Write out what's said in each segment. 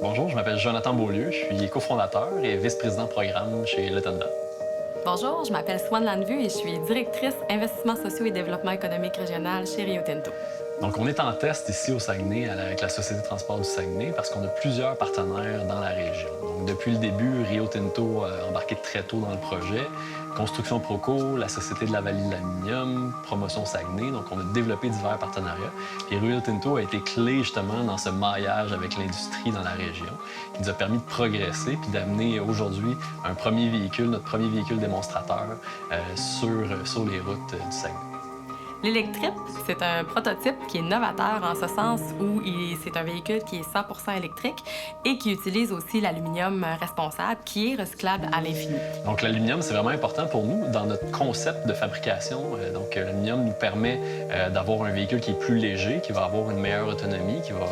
Bonjour, je m'appelle Jonathan Beaulieu, je suis cofondateur et vice-président programme chez Letenda. Bonjour, je m'appelle Swan Lanvue et je suis directrice investissements sociaux et développement économique régional chez Rio Tinto. Donc, on est en test ici au Saguenay avec la Société de transport du Saguenay parce qu'on a plusieurs partenaires dans la région. Donc, depuis le début, Rio Tinto a embarqué très tôt dans le projet. Construction Proco, la Société de la Vallée de l'Aluminium, Promotion Saguenay. Donc, on a développé divers partenariats. Et Rio Tinto a été clé justement dans ce maillage avec l'industrie dans la région qui nous a permis de progresser puis d'amener aujourd'hui un premier véhicule, notre premier véhicule démonstrateur sur les routes du Saguenay. L'électrique, c'est un prototype qui est novateur en ce sens où c'est un véhicule qui est 100% électrique et qui utilise aussi l'aluminium responsable qui est recyclable à l'infini. Donc, l'aluminium, c'est vraiment important pour nous dans notre concept de fabrication. Donc, l'aluminium nous permet d'avoir un véhicule qui est plus léger, qui va avoir une meilleure autonomie, qui va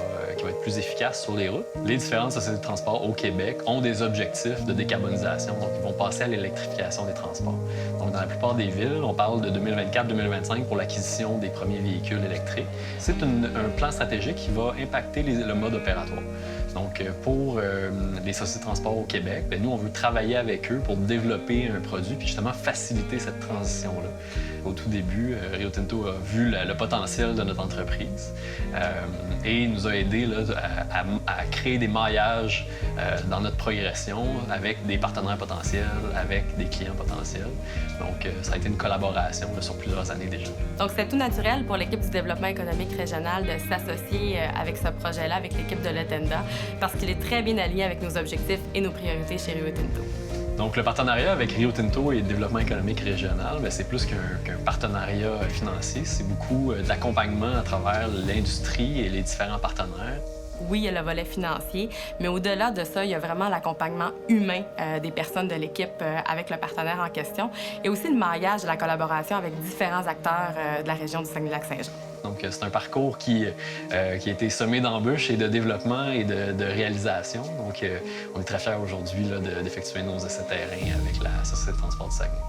être plus efficace sur les routes. Les différentes sociétés de transport au Québec ont des objectifs de décarbonisation. Donc, ils vont passer à l'électrification des transports. Donc, dans la plupart des villes, on parle de 2024-2025 pour l'acquisition des premiers véhicules électriques. C'est un plan stratégique qui va impacter le mode opératoire. Donc, pour les sociétés de transport au Québec, bien, nous, on veut travailler avec eux pour développer un produit puis justement faciliter cette transition-là. Au tout début, Rio Tinto a vu le potentiel de notre entreprise et nous a aidés là, à créer des maillages dans notre progression avec des partenaires potentiels, avec des clients potentiels. Donc, ça a été une collaboration là, sur plusieurs années déjà. Donc, c'est tout naturel pour l'équipe du développement économique régional de s'associer avec ce projet-là, avec l'équipe de Letenda, parce qu'il est très bien aligné avec nos objectifs et nos priorités chez Rio Tinto. Donc, le partenariat avec Rio Tinto et le développement économique régional, c'est plus qu'un partenariat financier. C'est beaucoup de l'accompagnement à travers l'industrie et les différents partenaires. Oui, il y a le volet financier, mais au-delà de ça, il y a vraiment l'accompagnement humain des personnes de l'équipe avec le partenaire en question et aussi le maillage de la collaboration avec différents acteurs de la région du Saguenay-Lac-Saint-Jean. Donc, c'est un parcours qui a été semé d'embûches et de développement et de réalisation. Donc, on est très fiers aujourd'hui d'effectuer nos essais terrain avec la Société de transport du Saguenay.